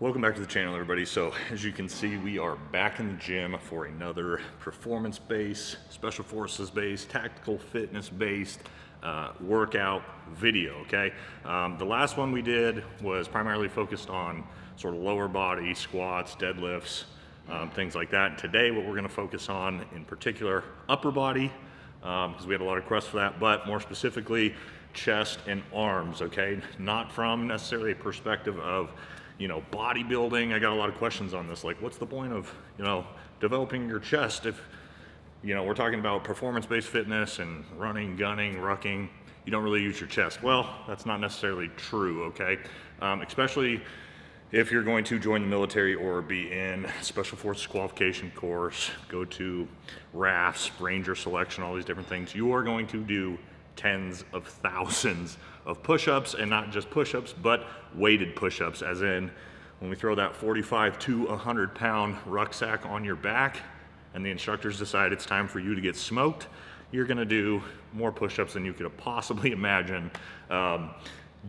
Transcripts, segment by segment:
Welcome back to the channel, everybody. So as you can see, we are back in the gym for another performance-based, special forces-based, tactical fitness-based workout video, okay? The last one we did was primarily focused on sort of lower body, squats, deadlifts, things like that. And today what we're gonna focus on in particular, upper body, because we had a lot of requests for that, but more specifically, chest and arms, okay? Not from necessarily a perspective of bodybuilding. I got a lot of questions on this, like what's the point of, developing your chest if, we're talking about performance-based fitness and running, gunning, rucking, you don't really use your chest. Well, that's not necessarily true, okay? Especially if you're going to join the military or be in special forces qualification course, go to RAFs, ranger selection, all these different things, you are going to do tens of thousands of push-ups, and not just push-ups, but weighted push-ups, as in when we throw that 45 to 100 pound rucksack on your back and the instructors decide it's time for you to get smoked, you're gonna do more push-ups than you could have possibly imagined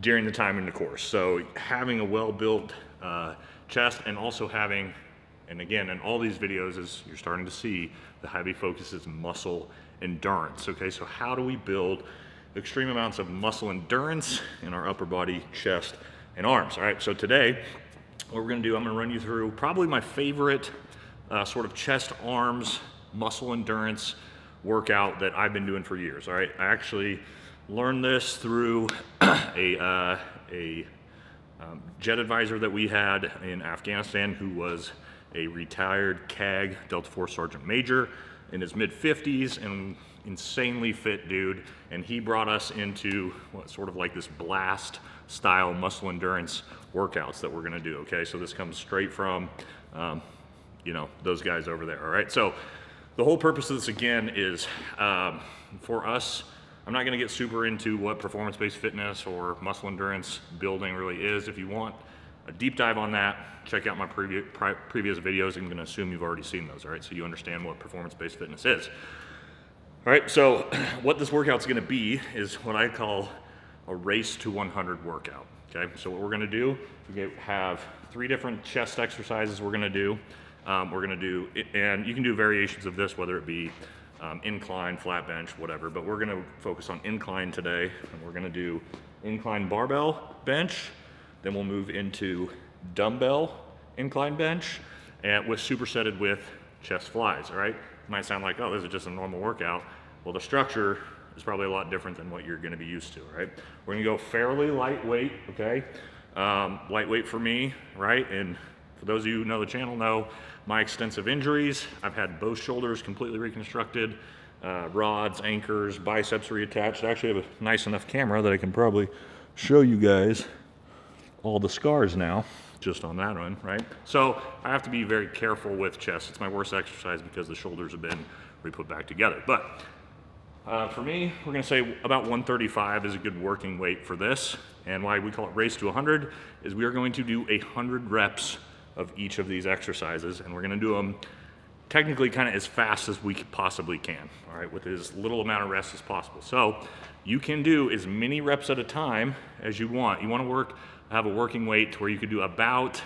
during the time in the course. So having a well-built chest, and also having, and again, in all these videos, as you're starting to see, the heavy focus is muscle endurance, okay? So how do we build extreme amounts of muscle endurance in our upper body, chest, and arms? All right, so today, what we're gonna do, I'm gonna run you through probably my favorite sort of chest, arms, muscle endurance workout that I've been doing for years, all right? I actually learned this through a jet advisor that we had in Afghanistan, who was a retired CAG Delta Force Sergeant Major in his mid-50s and insanely fit dude, and he brought us into what sort of like this blast style muscle endurance workouts that we're gonna do, okay? So this comes straight from those guys over there, all right? So the whole purpose of this, again, is for us, I'm not gonna get super into what performance-based fitness or muscle endurance building really is. If you want a deep dive on that, check out my previous videos. I'm gonna assume you've already seen those, all right? So you understand what performance-based fitness is. All right, so what this workout's gonna be is what I call a race to 100 workout, okay? So what we're gonna do, we have 3 different chest exercises we're gonna do. And you can do variations of this, whether it be incline, flat bench, whatever, but we're gonna focus on incline today, and we're gonna do incline barbell bench, then we'll move into dumbbell incline bench, and supersetted with chest flies, all right? It might sound like, oh, this is just a normal workout. Well, the structure is probably a lot different than what you're gonna be used to, right? We're gonna go fairly lightweight, okay? Lightweight for me, right? And for those of you who know the channel know my extensive injuries. I've had both shoulders completely reconstructed, rods, anchors, biceps reattached. I actually have a nice enough camera that I can probably show you guys all the scars now, just on that one, right? So I have to be very careful with chest. It's my worst exercise because the shoulders have been re-put back together. But for me, we're gonna say about 135 is a good working weight for this. And why we call it race to 100 is we are going to do 100 reps of each of these exercises, and we're gonna do them technically kind of as fast as we possibly can, all right, with as little amount of rest as possible. So you can do as many reps at a time as you want. You wanna have a working weight to where you could do about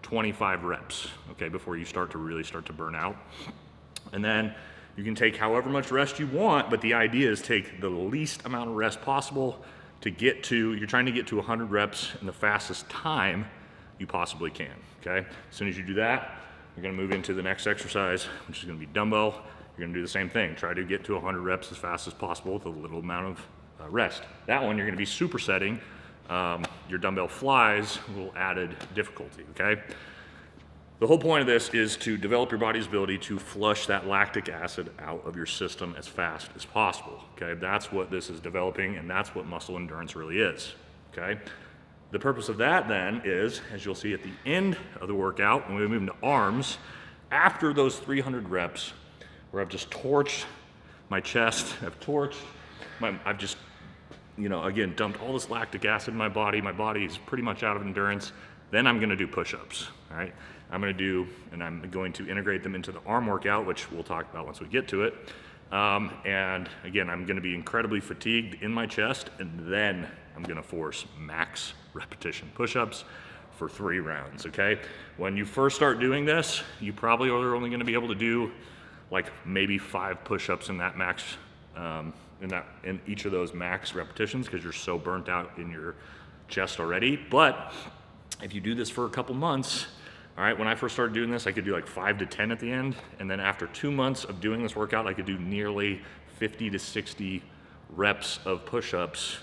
25 reps, okay, before you really start to burn out. And then you can take however much rest you want, but the idea is take the least amount of rest possible to get to, you're trying to get to 100 reps in the fastest time you possibly can, okay? As soon as you do that, you're gonna move into the next exercise, which is gonna be dumbbell. You're gonna do the same thing. Try to get to 100 reps as fast as possible with a little amount of rest. That one, you're gonna be supersetting your dumbbell flies, a little added difficulty, okay? The whole point of this is to develop your body's ability to flush that lactic acid out of your system as fast as possible, okay? That's what this is developing, and that's what muscle endurance really is, okay? The purpose of that then is, as you'll see at the end of the workout, when we move into arms, after those 300 reps, where I've just torched my chest, I've just, again, dumped all this lactic acid in my body is pretty much out of endurance, then I'm gonna do push-ups, all right? I'm going to integrate them into the arm workout, which we'll talk about once we get to it. And again, I'm going to be incredibly fatigued in my chest, and then I'm going to force max repetition push-ups for 3 rounds, okay? When you first start doing this, you probably are only gonna be able to do like maybe 5 push-ups in that max, in each of those max repetitions, because you're so burnt out in your chest already. But if you do this for a couple months, all right, when I first started doing this, I could do like 5 to 10 at the end. And then after 2 months of doing this workout, I could do nearly 50 to 60 reps of push-ups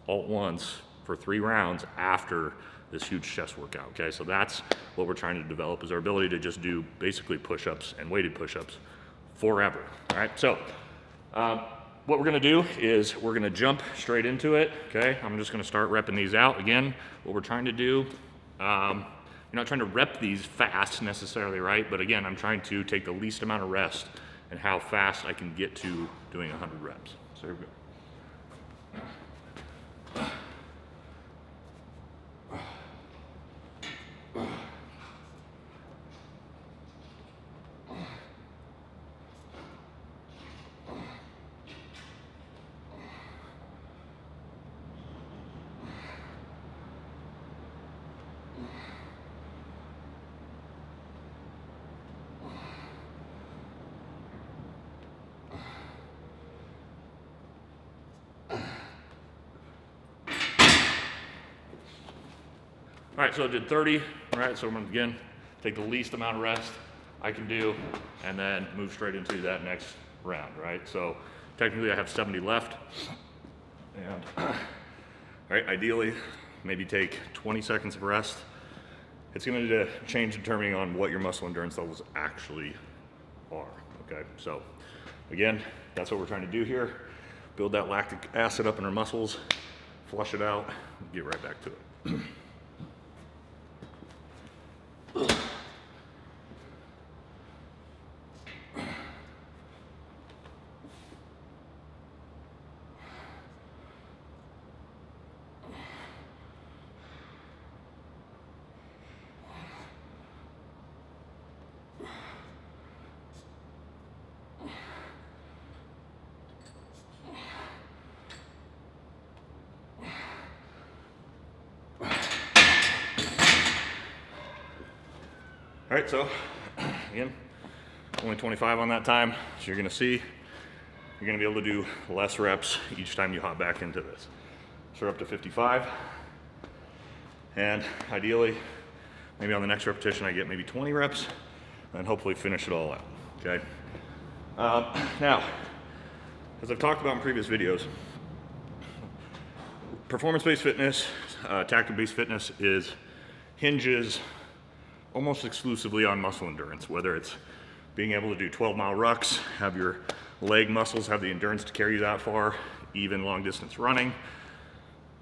all at once for 3 rounds after this huge chest workout, okay? So that's what we're trying to develop, is our ability to just do basically push-ups and weighted push-ups forever, all right? So what we're gonna do is we're gonna jump straight into it, okay? I'm just gonna start repping these out. Again, what we're trying to do, you're not trying to rep these fast necessarily, right? But again, I'm trying to take the least amount of rest and how fast I can get to doing 100 reps. So here we go. All right, so I did 30, all right? So I'm gonna, again, take the least amount of rest I can do and then move straight into that next round, right? So technically I have 70 left. And, all right, ideally, maybe take 20 seconds of rest. It's gonna change depending on what your muscle endurance levels actually are, okay? So again, that's what we're trying to do here. Build that lactic acid up in our muscles, flush it out, get right back to it. All right, so again, only 25 on that time. So you're gonna see, you're gonna be able to do less reps each time you hop back into this. So we're up to 55. And ideally, maybe on the next repetition, I get maybe 20 reps and hopefully finish it all out, okay? Now, as I've talked about in previous videos, performance-based fitness, tactical-based fitness hinges almost exclusively on muscle endurance, whether it's being able to do 12-mile rucks, have your leg muscles have the endurance to carry you that far, even long distance running,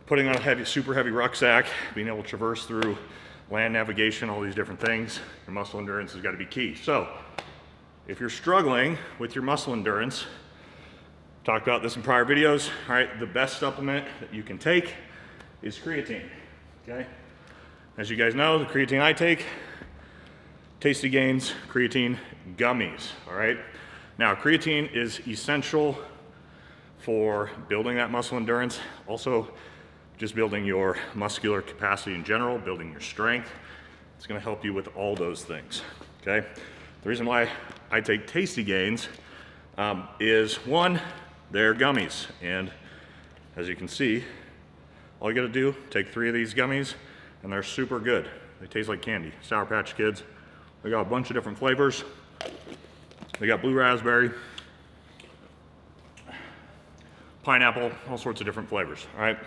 putting on a super heavy rucksack, being able to traverse through land navigation, all these different things. Your muscle endurance has got to be key. So if you're struggling with your muscle endurance, talked about this in prior videos, all right, the best supplement that you can take is creatine, okay? As you guys know, the creatine I take, Tasty Gains Creatine Gummies, all right? Now, creatine is essential for building that muscle endurance, also just building your muscular capacity in general, building your strength. It's gonna help you with all those things, okay? The reason why I take Tasty Gains is, one, they're gummies, and as you can see, all you gotta do, take 3 of these gummies, and they're super good. They taste like candy. Sour Patch Kids. They got a bunch of different flavors. They got blue raspberry, pineapple, all sorts of different flavors, all right?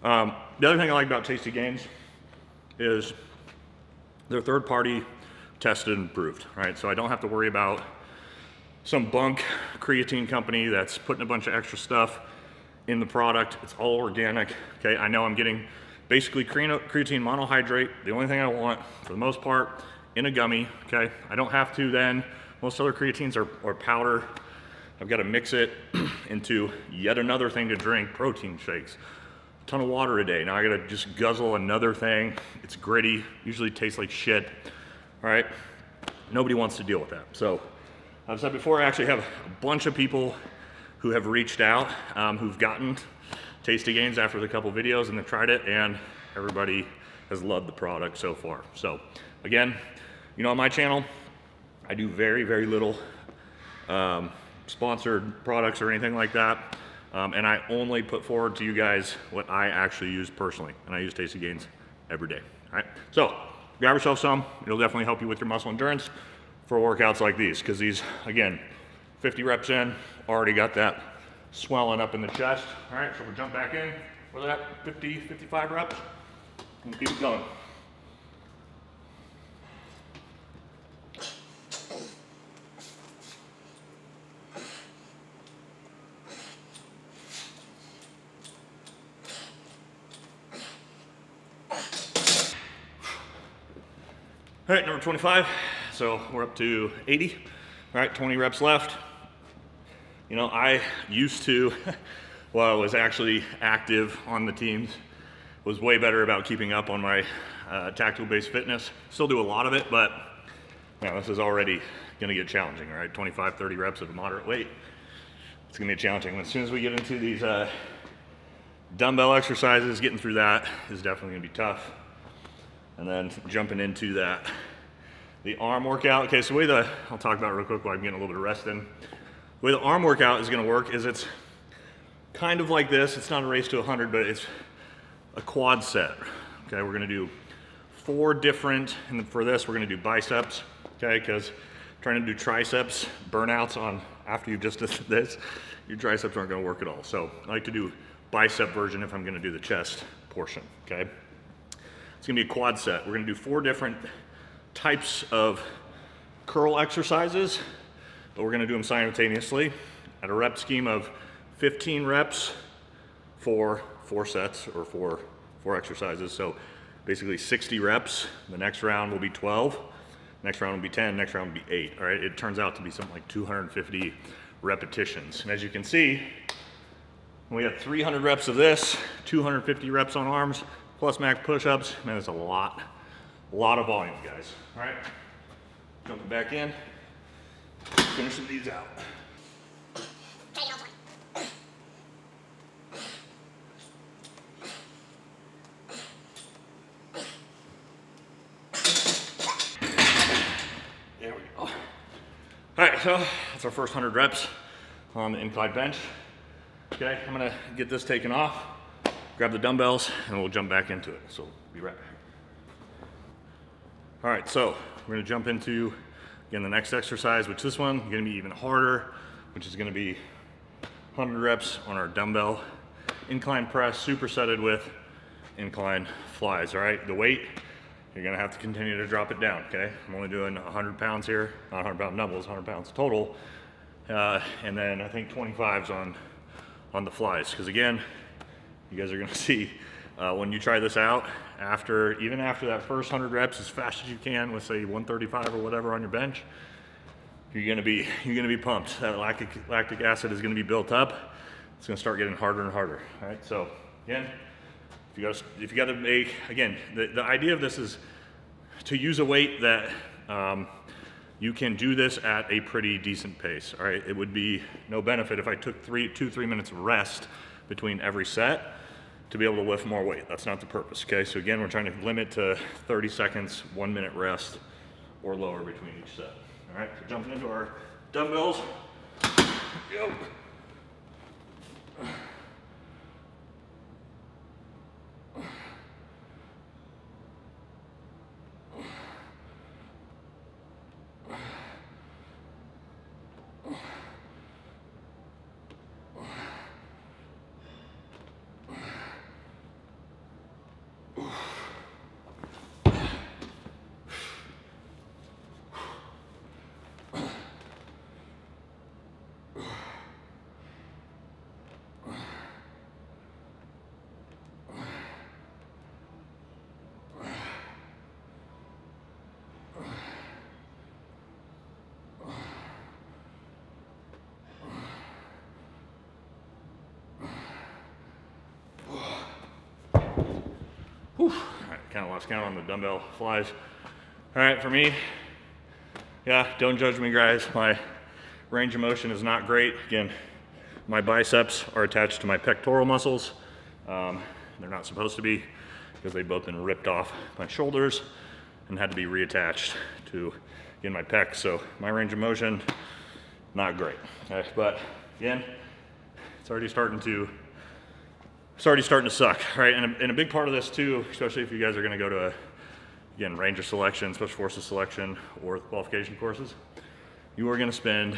The other thing I like about Tasty Gains is they're third-party tested and approved, right? So I don't have to worry about some bunk creatine company that's putting a bunch of extra stuff in the product. It's all organic, okay? I know I'm getting basically creatine monohydrate, the only thing I want, for the most part, in a gummy, okay? I don't have to then, most other creatines are powder. I've got to mix it into yet another thing to drink, protein shakes, a ton of water a day. Now I got to just guzzle another thing. It's gritty, usually tastes like shit, all right? Nobody wants to deal with that. So, I've said before, I actually have a bunch of people who have reached out, who've gotten Tasty Gains after the couple videos and they've tried it, and everybody has loved the product so far. So again, you know, on my channel, I do very, very little sponsored products or anything like that. And I only put forward to you guys what I actually use personally. And I use Tasty Gains every day. All right, so grab yourself some. It'll definitely help you with your muscle endurance for workouts like these, because these, again, 50 reps in, already got that swelling up in the chest. All right, so we'll jump back in. What's that, 50, 55 reps? And keep it going. All right, number 25. So we're up to 80. All right, 20 reps left. You know, I used to, while I was actually active on the teams, was way better about keeping up on my tactical-based fitness. Still do a lot of it, but man, this is already gonna get challenging, all right? 25, 30 reps at a moderate weight. It's gonna be challenging. As soon as we get into these dumbbell exercises, getting through that is definitely gonna be tough. And then jumping into that, the arm workout. Okay, so the way I'll talk about it real quick while I'm getting a little bit of rest in. The way the arm workout is gonna work is it's kind of like this. It's not a race to 100, but it's a quad set. Okay, we're gonna do 4 different, and for this, we're gonna do biceps, okay, because trying to do triceps burnouts on after you've just did this, your triceps aren't gonna work at all. So I like to do bicep version if I'm gonna do the chest portion, okay? It's gonna be a quad set. We're gonna do 4 different types of curl exercises, but we're gonna do them simultaneously at a rep scheme of 15 reps for 4 sets or 4 exercises. So basically 60 reps. The next round will be 12. Next round will be 10. Next round will be 8. All right, it turns out to be something like 250 repetitions. And as you can see, we have 300 reps of this, 250 reps on arms, plus max push-ups. Man, that's a lot of volume, guys. All right, jumping back in, finishing these out. There we go. All right, so that's our first 100 reps on the incline bench. Okay, I'm gonna get this taken off, grab the dumbbells, and we'll jump back into it. So be right back. All right, so we're gonna jump into, again, the next exercise, which this one is gonna be even harder, which is gonna be 100 reps on our dumbbell incline press, supersetted with incline flies, all right? The weight, you're gonna have to continue to drop it down, okay? I'm only doing 100 pounds here, not 100 pound dumbbells, 100 pounds total. And then I think 25s on the flies, because again, you guys are gonna see when you try this out, even after that first 100 reps as fast as you can with say 135 or whatever on your bench, you're gonna be pumped. That lactic acid is gonna be built up. It's gonna start getting harder and harder. All right, so again, if you gotta make, again, the idea of this is to use a weight that you can do this at a pretty decent pace. All right, it would be no benefit if I took 2-3 minutes of rest between every set to be able to lift more weight. That's not the purpose, okay? So again, we're trying to limit to 30 seconds, 1 minute rest or lower between each set. All right, so jumping into our dumbbells. Go. Whew. All right, kind of lost count on the dumbbell flies. All right, for me, yeah, don't judge me, guys. My range of motion is not great. Again, my biceps are attached to my pectoral muscles. They're not supposed to be. because they've both been ripped off my shoulders and had to be reattached to in my pecs. So my range of motion, not great. Okay, but again, it's already starting to suck, right? And a big part of this too, especially if you guys are gonna go to again, Ranger selection, Special Forces selection, or qualification courses, you are gonna spend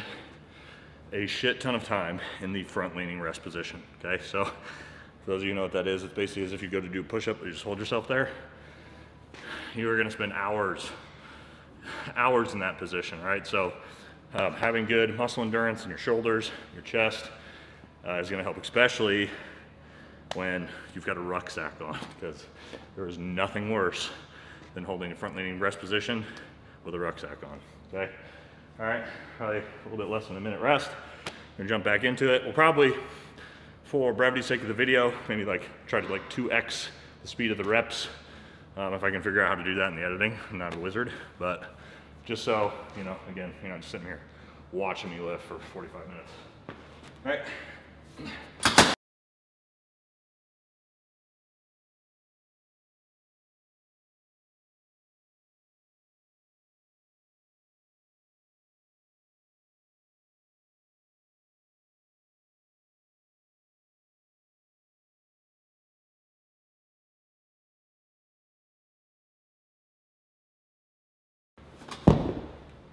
a shit ton of time in the front leaning rest position, okay? So for those of you who know what that is, it's basically as if you go to do a push-up, you just hold yourself there. You are gonna spend hours in that position, right? So having good muscle endurance in your shoulders, your chest, is gonna help, especially when you've got a rucksack on, because there is nothing worse than holding a front leaning rest position with a rucksack on, okay? All right, probably a little bit less than a minute rest. We're gonna jump back into it. We'll probably, for brevity's sake of the video, maybe like try to like 2x the speed of the reps, if I can figure out how to do that in the editing. I'm not a wizard, but just so, you know, again, you're not just sitting here watching me lift for 45 minutes. All right.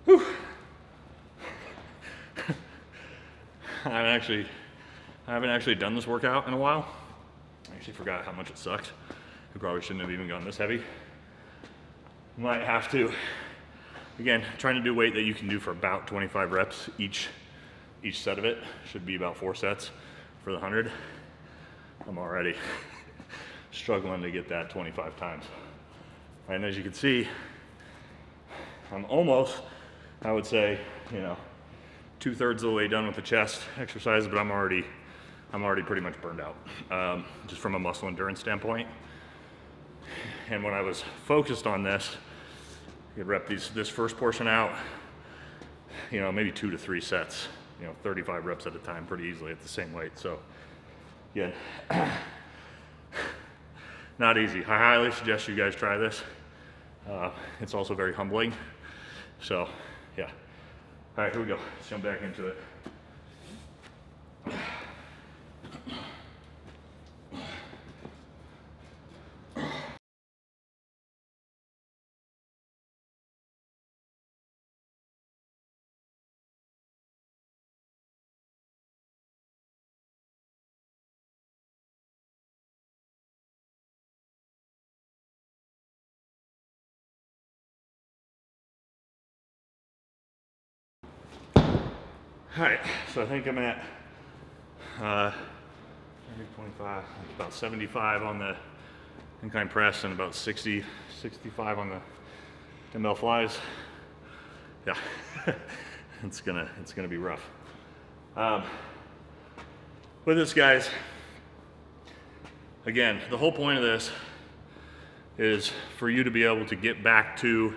Whew. I haven't actually done this workout in a while. I actually forgot how much it sucked. I probably shouldn't have even gone this heavy. Might have to. Again, trying to do weight that you can do for about 25 reps each set of it. Should be about 4 sets for the 100. I'm already struggling to get that 25 times. And as you can see, I'm almost, I would say, you know, 2/3 of the way done with the chest exercise, but I'm already pretty much burned out, just from a muscle endurance standpoint. And when I was focused on this, you could rep this first portion out, you know, maybe 2 to 3 sets, you know, 35 reps at a time pretty easily at the same weight. So yeah, not easy. I highly suggest you guys try this. It's also very humbling. So yeah. All right, here we go. Let's jump back into it. All right, so I think I'm at 25, about 75 on the incline press and about 60, 65 on the dumbbell flies. Yeah, it's gonna be rough. With this, guys, again, the whole point of this is for you to be able to get back to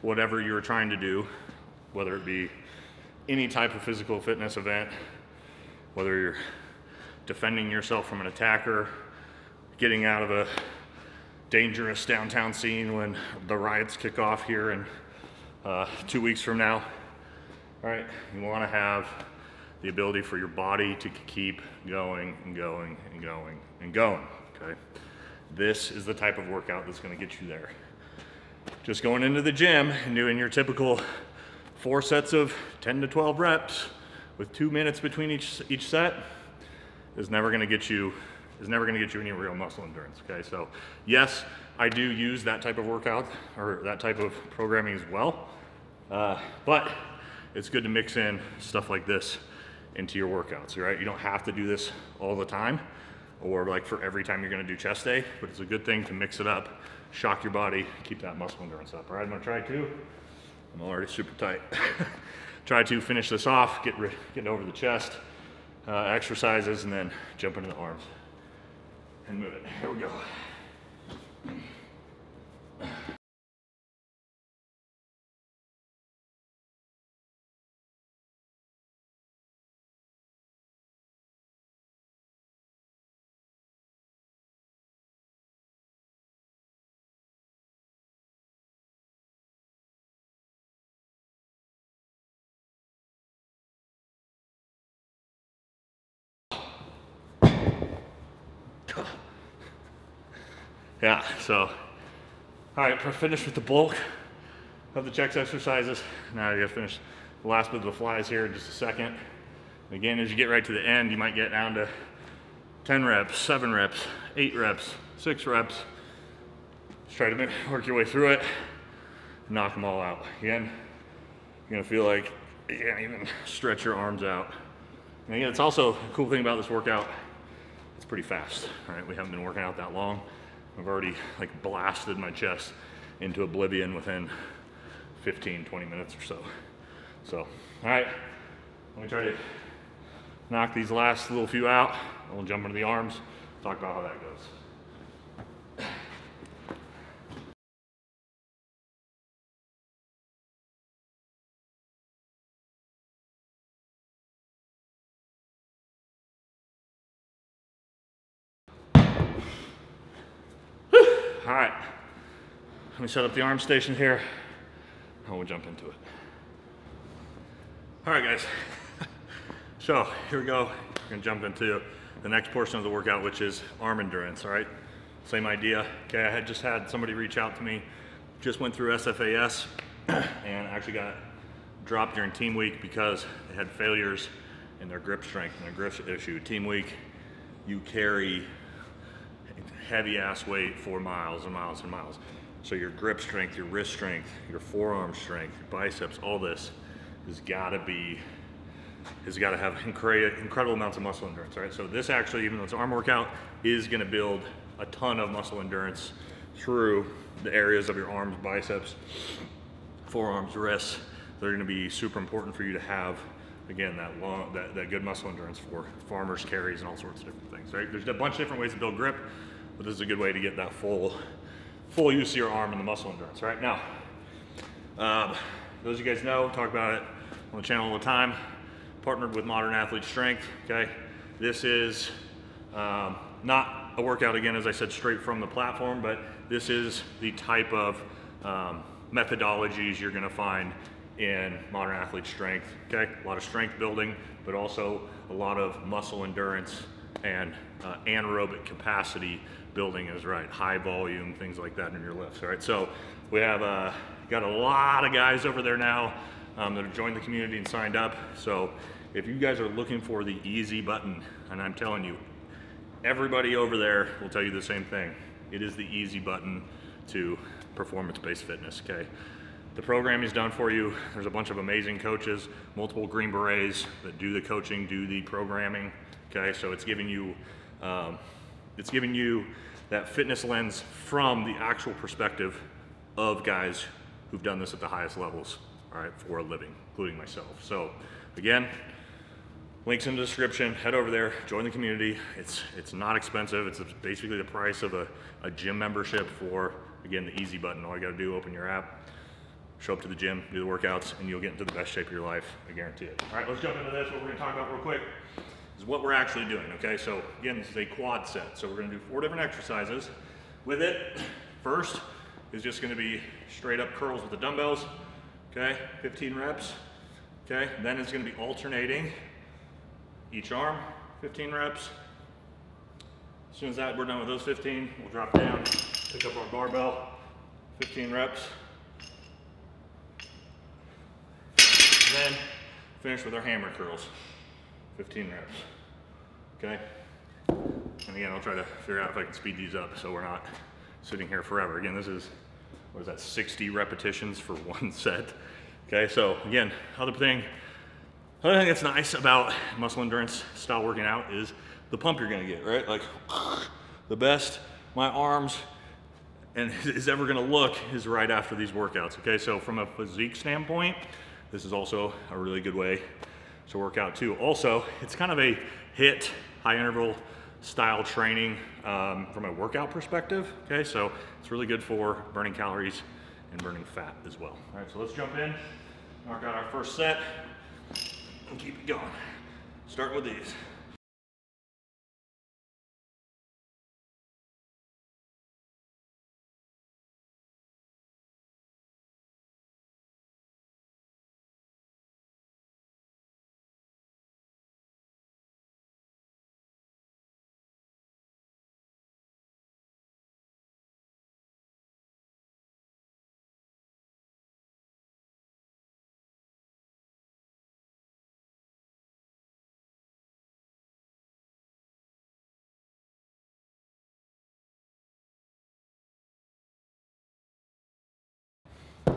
whatever you're trying to do, whether it be any type of physical fitness event, whether you're defending yourself from an attacker, getting out of a dangerous downtown scene when the riots kick off here in 2 weeks from now. All right, you want to have the ability for your body to keep going and going and going and going, okay? This is the type of workout that's going to get you there. Just going into the gym and doing your typical 4 sets of 10 to 12 reps with 2 minutes between each set is never going to get you any real muscle endurance. Okay, so yes, I do use that type of workout or that type of programming as well, but it's good to mix in stuff like this into your workouts. Right? You don't have to do this all the time, or like for every time you're going to do chest day, but it's a good thing to mix it up, shock your body, keep that muscle endurance up. All right, I'm going to try to. I'm already super tight. Try to finish this off, get over the chest exercises, and then jump into the arms and move it. Here we go. Yeah, so, all right, we're finished with the bulk of the chest exercises. Now you gotta finish the last bit of the flies here in just a second. Again, as you get right to the end, you might get down to 10 reps, 7 reps, 8 reps, 6 reps. Just try to work your way through it, knock them all out. Again, you're gonna feel like you can't even stretch your arms out. And again, it's also a cool thing about this workout, it's pretty fast. All right, we haven't been working out that long. I've already like blasted my chest into oblivion within 15, 20 minutes or so. So, all right, let me try to knock these last little few out. We'll jump into the arms, talk about how that goes. All right, let me set up the arm station here, and we'll jump into it. All right, guys. So here we go. We're gonna jump into the next portion of the workout, which is arm endurance, all right? Same idea. Okay, I had just had somebody reach out to me, just went through SFAS, and actually got dropped during team week because they had failures in their grip strength and their grip issue. Team week, you carry heavy ass weight for miles and miles and miles. So your grip strength, your wrist strength, your forearm strength, your biceps, all this has gotta have incredible amounts of muscle endurance, right? So this actually, even though it's an arm workout, is gonna build a ton of muscle endurance through the areas of your arms, biceps, forearms, wrists. They're gonna be super important for you to have, again, that good muscle endurance for farmers, carries, and all sorts of different things, right? There's a bunch of different ways to build grip, but this is a good way to get that full use of your arm and the muscle endurance, right? Now, those of you guys know, talk about it on the channel all the time, partnered with Modern Athlete Strength, okay? This is not a workout, again, as I said, straight from the platform, but this is the type of methodologies you're gonna find in Modern Athlete Strength, okay? A lot of strength building, but also a lot of muscle endurance and anaerobic capacity building is right, high volume, things like that in your lifts, all right? So we have got a lot of guys over there now that have joined the community and signed up. So if you guys are looking for the easy button, and I'm telling you, everybody over there will tell you the same thing. It is the easy button to performance-based fitness, okay? The programming is done for you. There's a bunch of amazing coaches, multiple Green Berets that do the coaching, do the programming, okay? So it's giving you that fitness lens from the actual perspective of guys who've done this at the highest levels, all right, for a living, including myself. So again, links in the description, head over there, join the community. It's not expensive. It's basically the price of a gym membership for, again, the easy button. All you gotta do, open your app, show up to the gym, do the workouts, and you'll get into the best shape of your life, I guarantee it. All right, let's jump into this. What we're gonna talk about real quick is what we're actually doing, okay? So again, this is a quad set. So we're gonna do 4 different exercises with it. First is just gonna be straight up curls with the dumbbells, okay? 15 reps, okay? Then it's gonna be alternating each arm, 15 reps. As soon as we're done with those 15, we'll drop down, pick up our barbell, 15 reps. And then finish with our hammer curls, 15 reps, okay? And again, I'll try to figure out if I can speed these up so we're not sitting here forever. Again, this is, what is that, 60 repetitions for 1 set. Okay, so again, other thing that's nice about muscle endurance style working out is the pump you're gonna get, right? Like, the best my arms is ever gonna look is right after these workouts, okay? So from a physique standpoint, this is also a really good way to work out too. Also, it's kind of a HIIT, high interval style training from a workout perspective, okay? So it's really good for burning calories and burning fat as well. All right, so let's jump in, knock out our first set, and keep it going. Starting with these.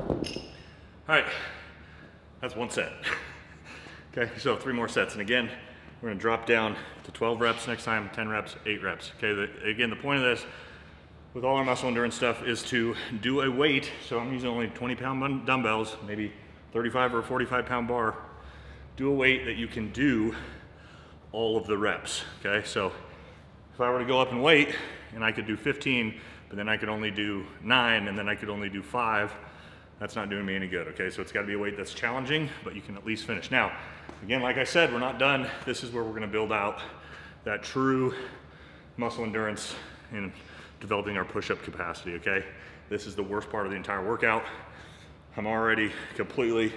All right, that's one set. Okay, so 3 more sets. And again, we're gonna drop down to 12 reps next time, 10 reps, 8 reps. Okay, again, the point of this, with all our muscle endurance stuff, is to do a weight. So I'm using only 20-pound dumbbells, maybe 35 or 45-pound bar. Do a weight that you can do all of the reps, okay? So if I were to go up and weight, and I could do 15, but then I could only do 9, and then I could only do 5, that's not doing me any good, okay? So it's gotta be a weight that's challenging, but you can at least finish. Now, again, like I said, we're not done. This is where we're gonna build out that true muscle endurance in developing our push-up capacity, okay? This is the worst part of the entire workout. I'm already completely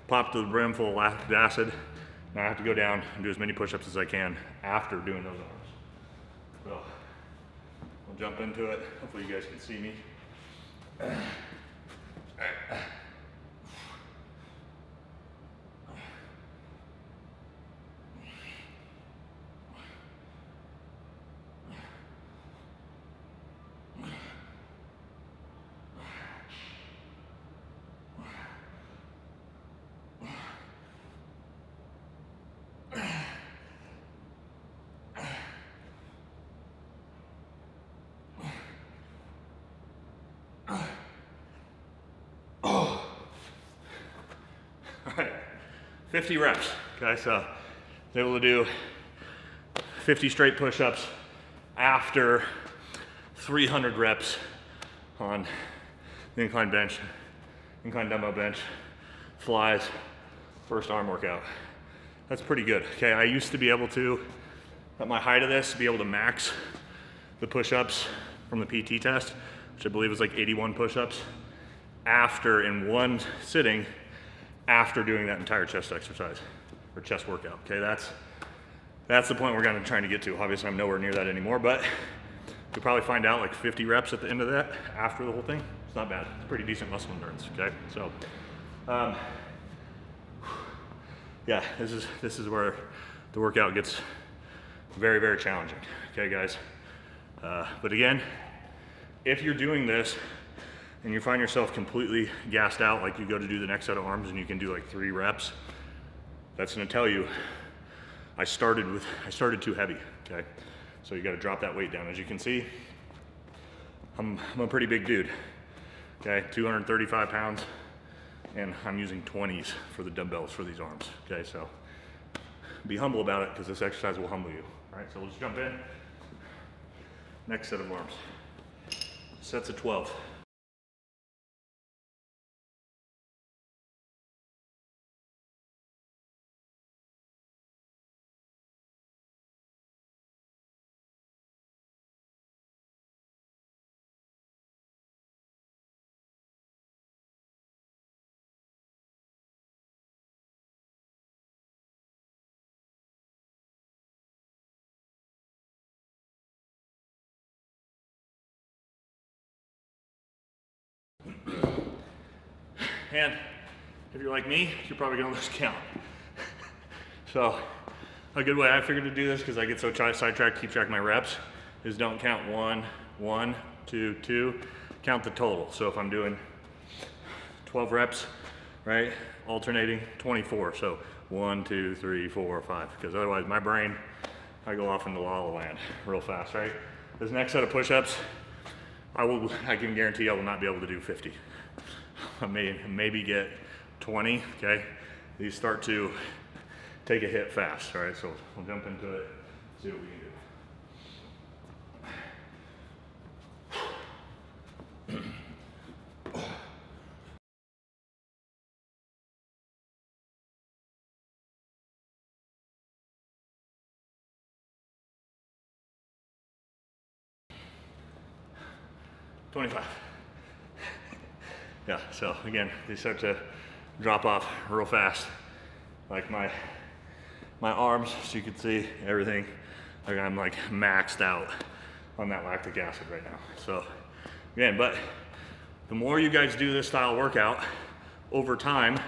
popped to the brim full of lactic acid. Now I have to go down and do as many push-ups as I can after doing those arms. So, we'll jump into it. Hopefully you guys can see me. All right, 50 reps, okay? So I was able to do 50 straight push-ups after 300 reps on the incline bench, incline dumbbell bench, flies, first arm workout. That's pretty good, okay? I used to be able to, at my height of this, be able to max the push-ups from the PT test, which I believe was like 81 push-ups, after, in one sitting, after doing that entire chest exercise or chest workout. Okay, that's the point we're gonna trying to get to. Obviously, I'm nowhere near that anymore, but you'll probably find out like 50 reps at the end of that after the whole thing. It's not bad. It's pretty decent muscle endurance. Okay, so yeah, this is where the workout gets very, very challenging. Okay, guys. But again, if you're doing this and you find yourself completely gassed out, like you go to do the next set of arms and you can do like 3 reps, that's gonna tell you, I started too heavy, okay? So you gotta drop that weight down. As you can see, I'm a pretty big dude, okay? 235 pounds, and I'm using 20s for the dumbbells for these arms, okay? So be humble about it, because this exercise will humble you. All right, so we'll just jump in. Next set of arms. Sets of 12. And if you're like me, you're probably gonna lose count. So a good way I figured to do this, because I get so sidetracked to keep track of my reps, is don't count 1, 1, 2, 2, count the total. So if I'm doing 12 reps, right, alternating 24. So 1, 2, 3, 4, 5, because otherwise my brain, I go off into la la land real fast, right? This next set of push-ups, I can guarantee I will not be able to do 50. I may maybe get 20, okay? These start to take a hit fast, all right? So we'll jump into it, see what we can do. 25. Yeah, so again, they start to drop off real fast. Like my arms, so you can see everything, like I'm like maxed out on that lactic acid right now. So again, but the more you guys do this style workout, over time,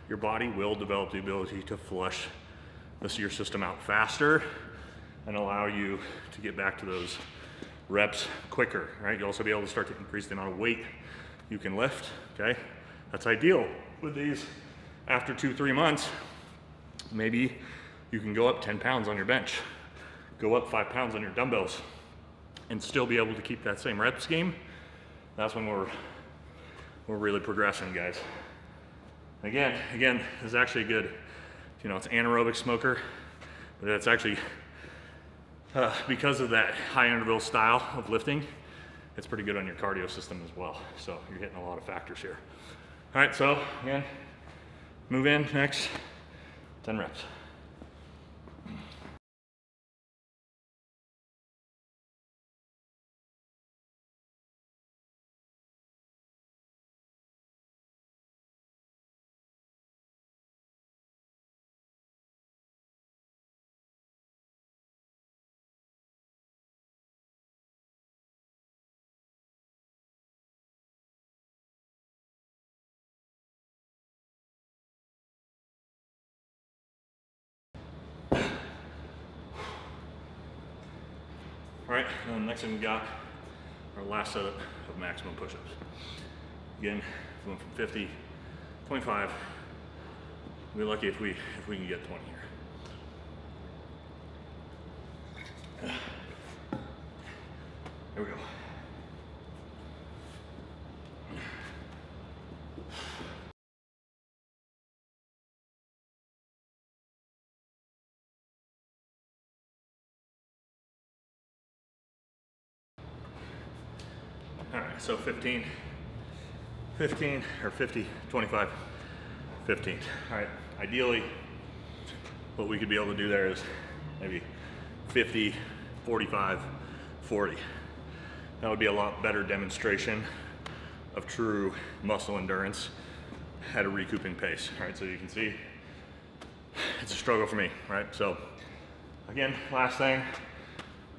your body will develop the ability to flush your system out faster and allow you to get back to those reps quicker, right? You'll also be able to start to increase the amount of weight you can lift, okay? That's ideal with these. After 2-3 months, maybe you can go up 10 pounds on your bench, go up 5 pounds on your dumbbells, and still be able to keep that same rep scheme. That's when we're really progressing, guys. Again, this is actually good. You know, it's anaerobic smoker, but it's actually, because of that high interval style of lifting, it's pretty good on your cardio system as well. So you're hitting a lot of factors here. All right, so again, move in next, 10 reps. All right, and the next thing we got, our last setup of maximum push-ups. Again, going from 50, 25. We'll be lucky if we can get 20 here. There we go. All right, so 15, or 50, 25, 15. All right, ideally, what we could be able to do there is maybe 50, 45, 40. That would be a lot better demonstration of true muscle endurance at a recouping pace. All right, so you can see it's a struggle for me, right? So again, last thing,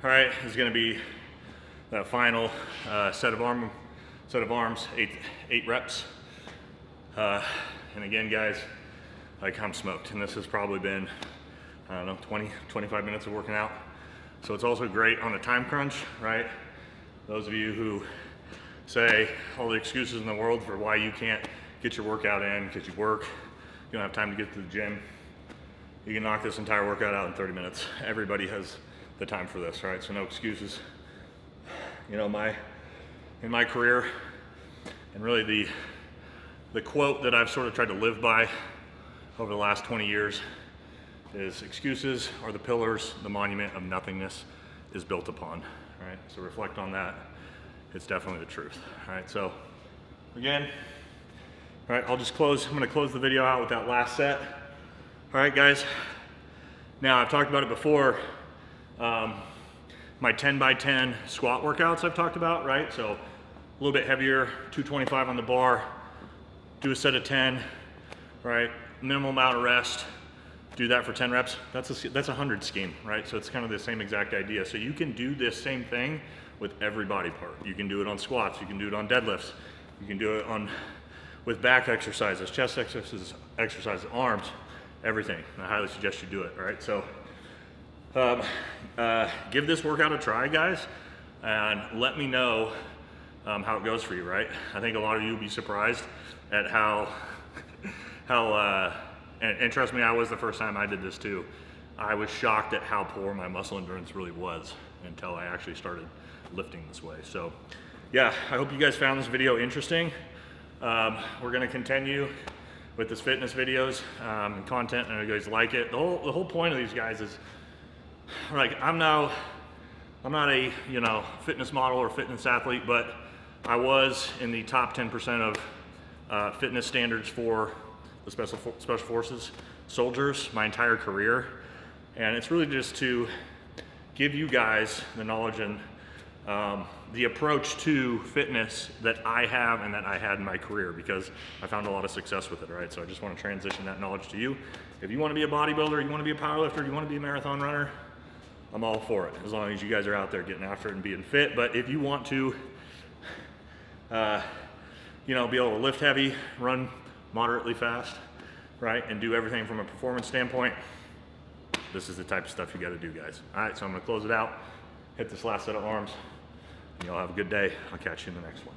all right, is gonna be that final set of arms, eight reps. And again, guys, like I'm smoked, and this has probably been, I don't know, 20, 25 minutes of working out. So it's also great on a time crunch, right? Those of you who say all the excuses in the world for why you can't get your workout in because you work, you don't have time to get to the gym, you can knock this entire workout out in 30 minutes. Everybody has the time for this, right? So no excuses. You know, in my career, and really the quote that I've sort of tried to live by over the last 20 years is excuses are the pillars the monument of nothingness is built upon, right? So reflect on that. It's definitely the truth, all right? So again, all right, I'm gonna close the video out with that last set. All right, guys. Now, I've talked about it before. My 10 by 10 squat workouts I've talked about, right? So a little bit heavier, 225 on the bar, do a set of 10, right? Minimal amount of rest, do that for 10 reps. That's a 100 scheme, right? So it's kind of the same exact idea. So you can do this same thing with every body part. You can do it on squats, you can do it on deadlifts, you can do it with back exercises, chest exercises, arms, everything. I highly suggest you do it, all right? So give this workout a try, guys, and let me know how it goes for you, right? I think a lot of you will be surprised at how and trust me, I was the first time I did this too. I was shocked at how poor my muscle endurance really was until I actually started lifting this way. So yeah, I hope you guys found this video interesting. We're gonna continue with this fitness videos and content, and you guys like it. The whole point of these guys is, like, I'm not a, you know, fitness model or fitness athlete, but I was in the top 10% of fitness standards for the special forces soldiers my entire career. And it's really just to give you guys the knowledge and the approach to fitness that I have and that I had in my career, because I found a lot of success with it, right? So I just want to transition that knowledge to you. If you want to be a bodybuilder, you want to be a powerlifter, you want to be a marathon runner, I'm all for it, as long as you guys are out there getting after it and being fit. But if you want to, you know, be able to lift heavy, run moderately fast, right, and do everything from a performance standpoint, this is the type of stuff you got to do, guys. All right, so I'm going to close it out, hit this last set of arms, and y'all have a good day. I'll catch you in the next one.